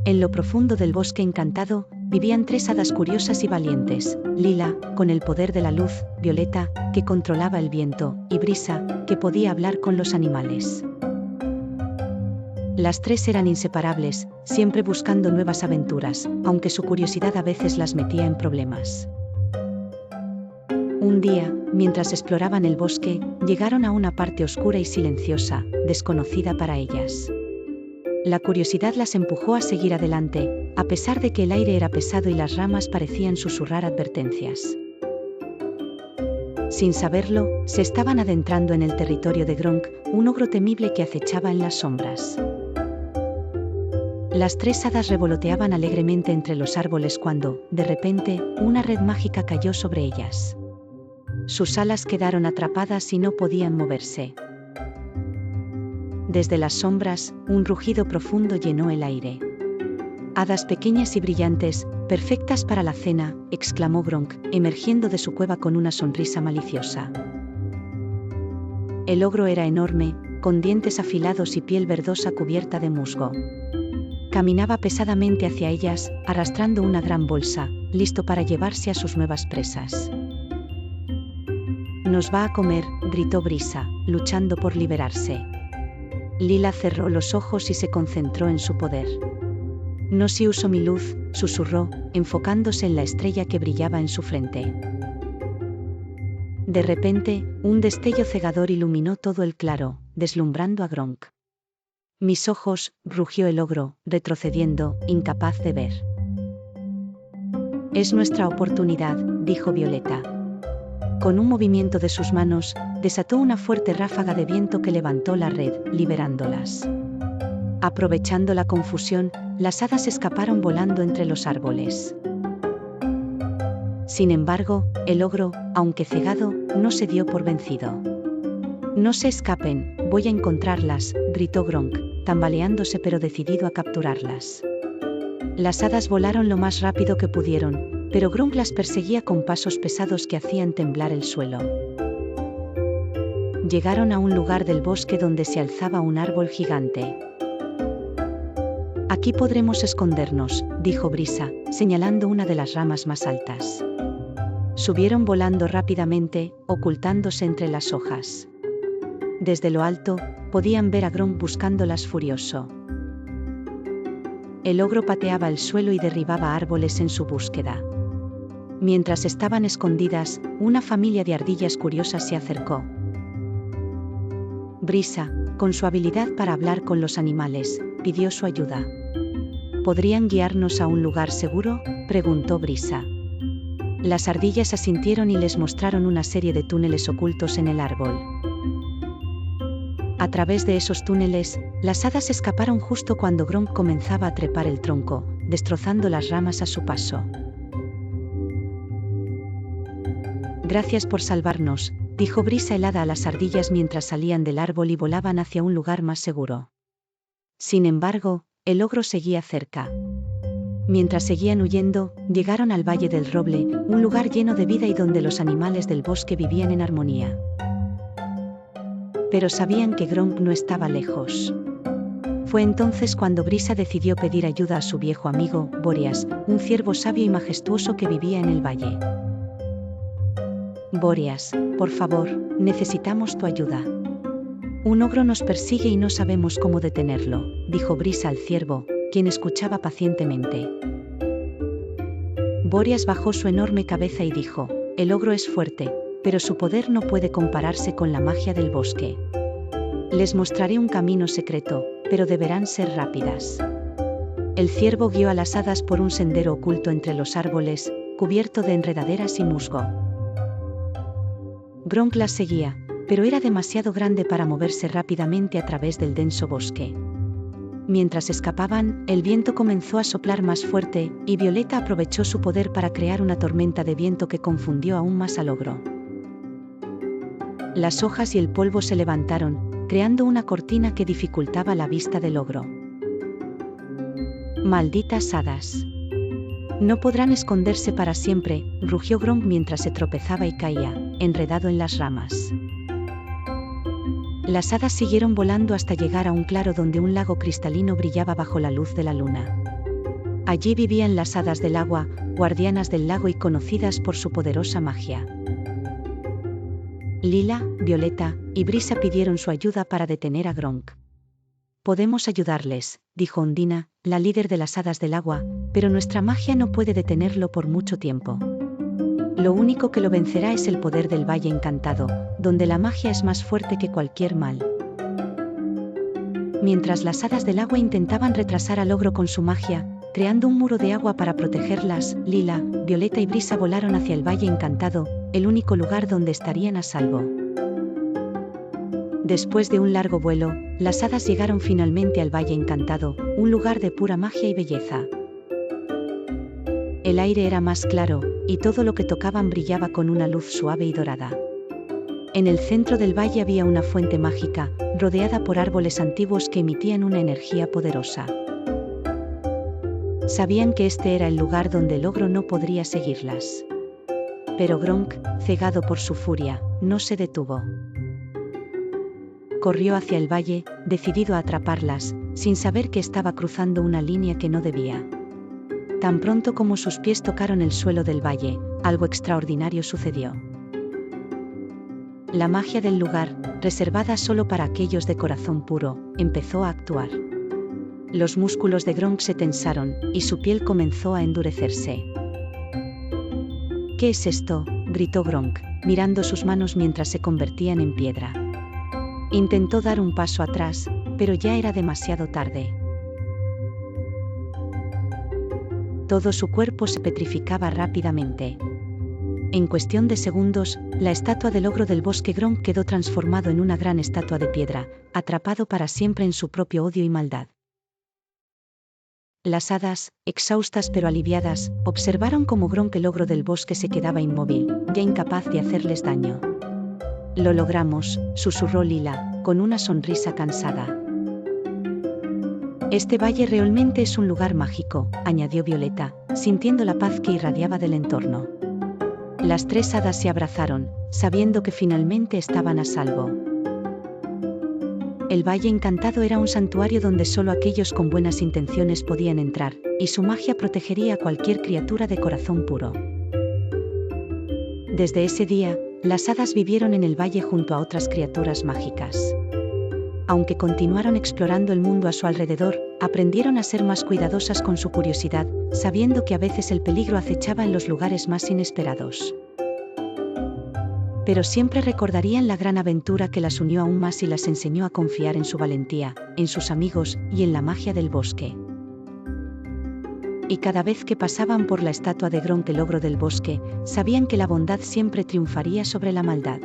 En lo profundo del bosque encantado, vivían 3 hadas curiosas y valientes: Lila, con el poder de la luz; Violeta, que controlaba el viento; y Brisa, que podía hablar con los animales. Las 3 eran inseparables, siempre buscando nuevas aventuras, aunque su curiosidad a veces las metía en problemas. Un día, mientras exploraban el bosque, llegaron a una parte oscura y silenciosa, desconocida para ellas. La curiosidad las empujó a seguir adelante, a pesar de que el aire era pesado y las ramas parecían susurrar advertencias. Sin saberlo, se estaban adentrando en el territorio de Gronk, un ogro temible que acechaba en las sombras. Las 3 hadas revoloteaban alegremente entre los árboles cuando, de repente, una red mágica cayó sobre ellas. Sus alas quedaron atrapadas y no podían moverse. Desde las sombras, un rugido profundo llenó el aire. «Hadas pequeñas y brillantes, perfectas para la cena», exclamó Gronk, emergiendo de su cueva con una sonrisa maliciosa. El ogro era enorme, con dientes afilados y piel verdosa cubierta de musgo. Caminaba pesadamente hacia ellas, arrastrando una gran bolsa, listo para llevarse a sus nuevas presas. «Nos va a comer», gritó Brisa, luchando por liberarse. Lila cerró los ojos y se concentró en su poder. «No si uso mi luz», susurró, enfocándose en la estrella que brillaba en su frente. De repente, un destello cegador iluminó todo el claro, deslumbrando a Gronk. «Mis ojos», rugió el ogro, retrocediendo, incapaz de ver. «Es nuestra oportunidad», dijo Violeta. Con un movimiento de sus manos, desató una fuerte ráfaga de viento que levantó la red, liberándolas. Aprovechando la confusión, las hadas escaparon volando entre los árboles. Sin embargo, el ogro, aunque cegado, no se dio por vencido. «No se escapen, voy a encontrarlas», gritó Gronk, tambaleándose pero decidido a capturarlas. Las hadas volaron lo más rápido que pudieron, pero Gronk las perseguía con pasos pesados que hacían temblar el suelo. Llegaron a un lugar del bosque donde se alzaba un árbol gigante. «Aquí podremos escondernos», dijo Brisa, señalando una de las ramas más altas. Subieron volando rápidamente, ocultándose entre las hojas. Desde lo alto, podían ver a Gronk buscándolas furioso. El ogro pateaba el suelo y derribaba árboles en su búsqueda. Mientras estaban escondidas, una familia de ardillas curiosas se acercó. Brisa, con su habilidad para hablar con los animales, pidió su ayuda. «¿Podrían guiarnos a un lugar seguro?», preguntó Brisa. Las ardillas asintieron y les mostraron una serie de túneles ocultos en el árbol. A través de esos túneles, las hadas escaparon justo cuando Gronk comenzaba a trepar el tronco, destrozando las ramas a su paso. «Gracias por salvarnos», dijo Brisa helada a las ardillas mientras salían del árbol y volaban hacia un lugar más seguro. Sin embargo, el ogro seguía cerca. Mientras seguían huyendo, llegaron al Valle del Roble, un lugar lleno de vida y donde los animales del bosque vivían en armonía. Pero sabían que Gronk no estaba lejos. Fue entonces cuando Brisa decidió pedir ayuda a su viejo amigo, Boreas, un ciervo sabio y majestuoso que vivía en el valle. «Boreas, por favor, necesitamos tu ayuda. Un ogro nos persigue y no sabemos cómo detenerlo», dijo Brisa al ciervo, quien escuchaba pacientemente. Boreas bajó su enorme cabeza y dijo: «El ogro es fuerte, pero su poder no puede compararse con la magia del bosque. Les mostraré un camino secreto, pero deberán ser rápidas». El ciervo guió a las hadas por un sendero oculto entre los árboles, cubierto de enredaderas y musgo. Gronk las seguía, pero era demasiado grande para moverse rápidamente a través del denso bosque. Mientras escapaban, el viento comenzó a soplar más fuerte, y Violeta aprovechó su poder para crear una tormenta de viento que confundió aún más al ogro. Las hojas y el polvo se levantaron, creando una cortina que dificultaba la vista del ogro. «Malditas hadas. No podrán esconderse para siempre», rugió Gronk mientras se tropezaba y caía, enredado en las ramas. Las hadas siguieron volando hasta llegar a un claro donde un lago cristalino brillaba bajo la luz de la luna. Allí vivían las hadas del agua, guardianas del lago y conocidas por su poderosa magia. Lila, Violeta y Brisa pidieron su ayuda para detener a Gronk. «Podemos ayudarles», dijo Ondina, la líder de las hadas del agua, «pero nuestra magia no puede detenerlo por mucho tiempo. Lo único que lo vencerá es el poder del Valle Encantado, donde la magia es más fuerte que cualquier mal». Mientras las hadas del agua intentaban retrasar al ogro con su magia, creando un muro de agua para protegerlas, Lila, Violeta y Brisa volaron hacia el Valle Encantado, el único lugar donde estarían a salvo. Después de un largo vuelo, las hadas llegaron finalmente al Valle Encantado, un lugar de pura magia y belleza. El aire era más claro, y todo lo que tocaban brillaba con una luz suave y dorada. En el centro del valle había una fuente mágica, rodeada por árboles antiguos que emitían una energía poderosa. Sabían que este era el lugar donde el ogro no podría seguirlas. Pero Gronk, cegado por su furia, no se detuvo. Corrió hacia el valle, decidido a atraparlas, sin saber que estaba cruzando una línea que no debía. Tan pronto como sus pies tocaron el suelo del valle, algo extraordinario sucedió. La magia del lugar, reservada solo para aquellos de corazón puro, empezó a actuar. Los músculos de Gronk se tensaron, y su piel comenzó a endurecerse. «¿Qué es esto?», gritó Gronk, mirando sus manos mientras se convertían en piedra. Intentó dar un paso atrás, pero ya era demasiado tarde. Todo su cuerpo se petrificaba rápidamente. En cuestión de segundos, la estatua del ogro del bosque Gronk quedó transformado en una gran estatua de piedra, atrapado para siempre en su propio odio y maldad. Las hadas, exhaustas pero aliviadas, observaron cómo Gronk el ogro del bosque se quedaba inmóvil, ya incapaz de hacerles daño. «Lo logramos», susurró Lila, con una sonrisa cansada. «Este valle realmente es un lugar mágico», añadió Violeta, sintiendo la paz que irradiaba del entorno. Las tres hadas se abrazaron, sabiendo que finalmente estaban a salvo. El Valle Encantado era un santuario donde solo aquellos con buenas intenciones podían entrar, y su magia protegería a cualquier criatura de corazón puro. Desde ese día, las hadas vivieron en el valle junto a otras criaturas mágicas. Aunque continuaron explorando el mundo a su alrededor, aprendieron a ser más cuidadosas con su curiosidad, sabiendo que a veces el peligro acechaba en los lugares más inesperados. Pero siempre recordarían la gran aventura que las unió aún más y las enseñó a confiar en su valentía, en sus amigos y en la magia del bosque. Y cada vez que pasaban por la estatua de Gronk el ogro del bosque, sabían que la bondad siempre triunfaría sobre la maldad.